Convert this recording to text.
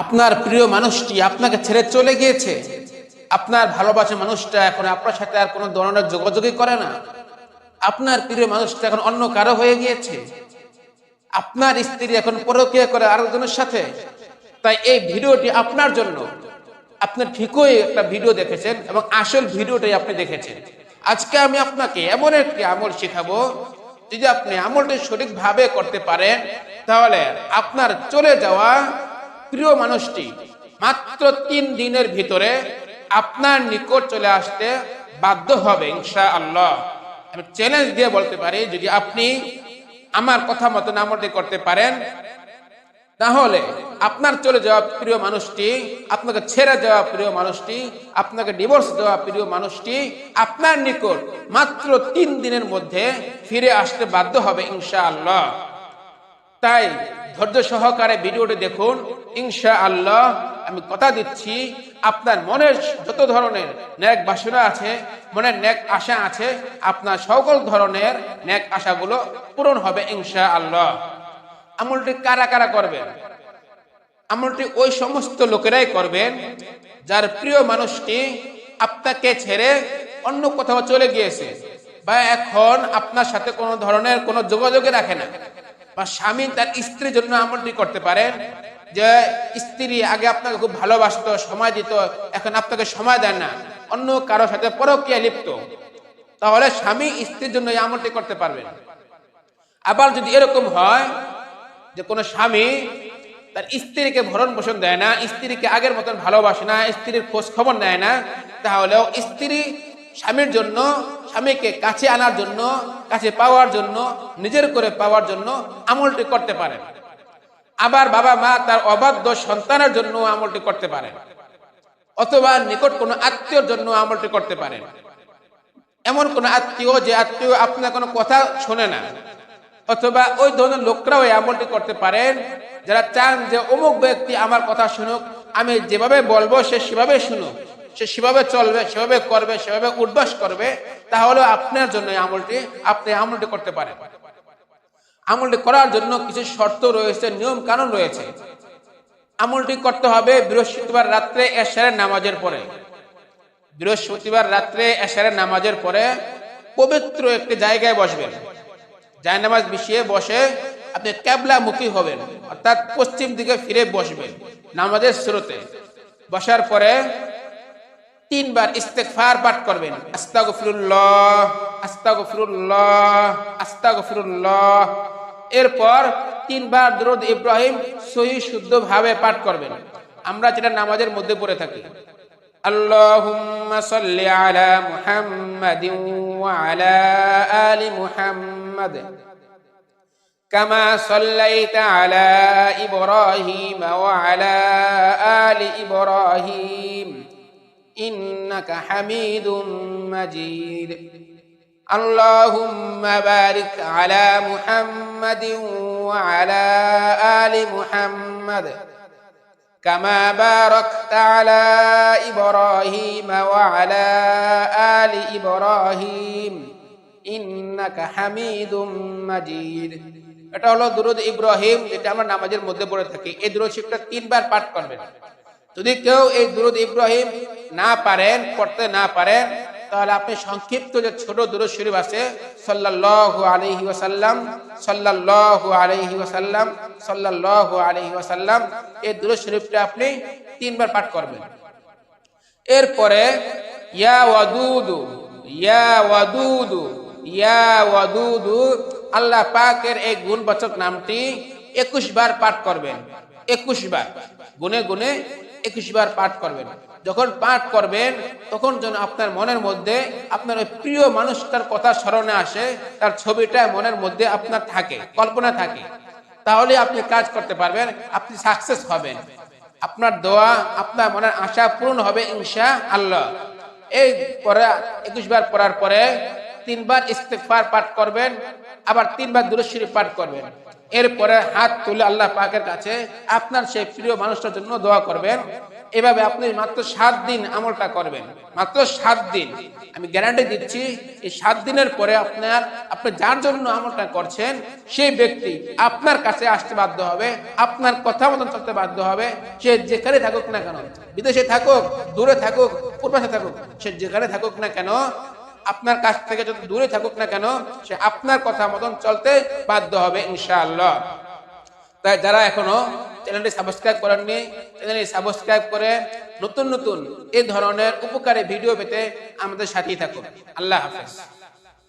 আপনার প্রিয় মানুষটি আপনাকে ছেড়ে চলে গিয়েছে, আপনার ভালোবাসা মানুষটা এখন আপনার সাথে আর কোনো ধরনের যোগাযোগই করে না, আপনার প্রিয় মানুষটা এখন অন্য কারো হয়ে গিয়েছে, আপনার স্ত্রী এখন পরকীয়া করে আরেকজনের সাথে। তাই এই ভিডিওটি আপনার জন্য। আপনি ঠিকই একটা ভিডিও দেখেছেন এবং আসল ভিডিওটাই আপনি দেখেছেন। আজকে আমি আপনাকে এমন একটি আমল শেখাবো, যদি আপনি আমলটি সঠিকভাবে করতে পারেন তাহলে আপনার চলে যাওয়া প্রিয় মানুষটি মাত্র 3 দিনের ভিতরে আপনার নিকট চলে আসতে বাধ্য হবে ইনশাআল্লাহ। আমি চ্যালেঞ্জ দিয়ে বলতে পারি, যদি আপনি আমার কথা মতন আমলটি করতে পারেন তাহলে আপনার চলে যাওয়া প্রিয় মানুষটি, আপনাকে ছেড়ে যাওয়া প্রিয় মানুষটি, আপনাকে ডিভোর্স দেওয়া প্রিয় মানুষটি আপনার নিকট মাত্র 3 দিনের মধ্যে ফিরে আসতে বাধ্য হবে ইনশাআল্লাহ। তাই ধৈর্য সহকারে ভিডিওটি দেখুন ইনশাআল্লাহ। আমি কথা দিচ্ছি, আপনার মনের যত ধরনের নেক বাসনা আছে, মনের নেক আশা আছে, আপনার সকল ধরনের নেক আশাগুলো পূরণ হবে ইনশাআল্লাহ। আমলটি কারা কারা করবেন? আমলটি ওই সমস্ত লোকেরাই করবেন যার প্রিয় মানুষটি আপনাকে ছেড়ে অন্য কোথাও চলে গিয়েছে, বা এখন আপনার সাথে কোনো ধরনের কোনো যোগাযোগে রাখে না। বা স্বামী তার স্ত্রীর জন্য আমলটি করতে পারেন, যে স্ত্রী আগে আপনাকে খুব ভালোবাসতো, সময় দিত, এখন আপনাকে সময় দেয় না, অন্য কারোর সাথে পরকীয়া লিপ্ত, তাহলে স্বামী স্ত্রীর জন্য এই আমলটি করতে পারবেন। আবার যদি এরকম হয় যে কোনো স্বামী তার স্ত্রীকে ভরণ পোষণ দেয় না, স্ত্রীকে আগের মতন ভালোবাসে না, স্ত্রীর খোঁজ খবর নেয় না, তাহলেও স্ত্রী স্বামীর জন্য, স্বামীকে কাছে আনার জন্য, কাছে পাওয়ার জন্য, নিজের করে পাওয়ার জন্য আমলটি করতে পারেন। আবার বাবা মা তার অবাধ্য সন্তানের জন্য আমলটি করতে পারেন, অথবা নিকট কোনো আত্মীয়র জন্য আমলটি করতে পারেন। এমন কোন আত্মীয় যে আত্মীয় আপনার কোনো কথা শোনে না, অথবা ওই ধরনের লোকরাও এই আমলটি করতে পারেন যারা চান যে অমুক ব্যক্তি আমার কথা শুনুক, আমি যেভাবে বলবো সে সেভাবে শুনুক, সে সেভাবে চলবে, সেভাবে করবে, সেভাবে উদ্বাস করবে, তাহলে আপনার জন্য আপনি আমলটি করতে পারেন। আমলটি করার জন্য কিছু শর্ত রয়েছে, নিয়ম কানুন রয়েছে। আমলটি করতে হবে বৃহস্পতিবার রাত্রে এশারের নামাজের পরে। বৃহস্পতিবার রাত্রে এশারের নামাজের পরে পবিত্র একটি জায়গায় বসবেন, জায়নামাজ বিছিয়ে বসে আপনি কিবলামুখী হবেন, অর্থাৎ পশ্চিম দিকে ফিরে বসবেন নামাজের শুরুতে। বসার পরে 3 বার ইস্তেগফার পাঠ করবেন, আস্তাগফিরুল্লাহ, আস্তাগফিরুল্লাহ, আস্তাগফিরুল্লাহ। এরপর 3 বার দুরূদ ইব্রাহিম সহি শুদ্ধভাবে পাঠ করবেন, আমরা যেটা নামাজের মধ্যে পড়ে থাকি। আল্লাহুম্মা সাল্লি আলা মুহাম্মাদিন ওয়া আলা আলি মুহাম্মাদ কামা সাল্লাইতা আলা ইব্রাহিম ওয়া আলা আলি ইব্রাহিম ইন্নাকা হামিদুম মাজিদ। আল্লাহুম্মা বারিক আলা মুহাম্মাদিন ওয়া আলা আলি মুহাম্মাদ কামা বারাকতা আলা ইব্রাহিম ওয়া আলা আলি ইব্রাহিম ইন্নাকা হামিদুম মাজিদ। এটা হলো দুরূদ ইব্রাহিম, যেটা আমরা নামাজের মধ্যে পড়ে থাকি। এই দুরূদ শরীফটা 3 বার পাঠ করবেন। যদি কেউ এই দুরূদ ইব্রাহিম না পারেন, পড়তে না পারেন, তাহলে আপনি সংক্ষিপ্ত যে ছোট দুরূদ শরীফ আছে, সাল্লাল্লাহু আলাইহি ওয়াসাল্লাম, সাল্লাল্লাহু আলাইহি ওয়াসাল্লাম, সাল্লাল্লাহু আলাইহি ওয়াসাল্লাম, এই দুরূদ শরীফটা আপনি 3 বার পাঠ করবেন। এরপরে ইয়া ওয়াদুদু, ইয়া ওয়াদুদু, ইয়া ওয়াদুদু, আল্লাহ পাকের এই গুণবাচক নামটি 21 বার পাঠ করবেন। 21 বার গুনে গুনে 21 বার পাঠ করবেন। যখন পাঠ করবেন তখন যেন আপনার মনের মধ্যে আপনার ওই প্রিয় মানুষটার কথা স্মরণে আসে, তার ছবিটা মনের মধ্যে আপনার থাকে, কল্পনা থাকে, তাহলে আপনি কাজ করতে পারবেন, আপনি সাকসেস হবেন, আপনার দোয়া, আপনার মনের আশা পূরণ হবে ইনশাআল্লাহ। এই পরে 21 বার পড়ার পরে 3 বার ইস্তেগফার পাঠ করবেন, আবার 3 বার দুরূদ শরীফ পাঠ করবেন। এরপরে হাত তুলে আল্লাহ পাকের কাছে আপনার সেই প্রিয় মানুষটার জন্য দোয়া করবেন। এভাবে আপনি মাত্র 7 দিন আমলটা করবেন, মাত্র 7 দিন। আমি গ্যারান্টি দিচ্ছি এই 7 দিনের পরে আপনি যার জন্য আমলটা করছেন সেই ব্যক্তি আপনার কাছে আসতে বাধ্য হবে, আপনার কথা মতন চলতে বাধ্য হবে। সে যেখানে থাকুক না কেন, বিদেশে থাকুক, দূরে থাকুক, প্রবাসে থাকুক, সে যেখানে থাকুক না কেন, আপনার কাছ থেকে যত দূরে থাকুক না কেন, সে আপনার কথা মতন চলতে বাধ্য হবে ইনশাআল্লাহ। তাই যারা এখনো চ্যানেলটি সাবস্ক্রাইব করেননি, চ্যানেলটি সাবস্ক্রাইব করে নতুন নতুন এই ধরনের উপকারী ভিডিও পেতে আমাদের সাথেই থাকুন। আল্লাহ হাফেজ।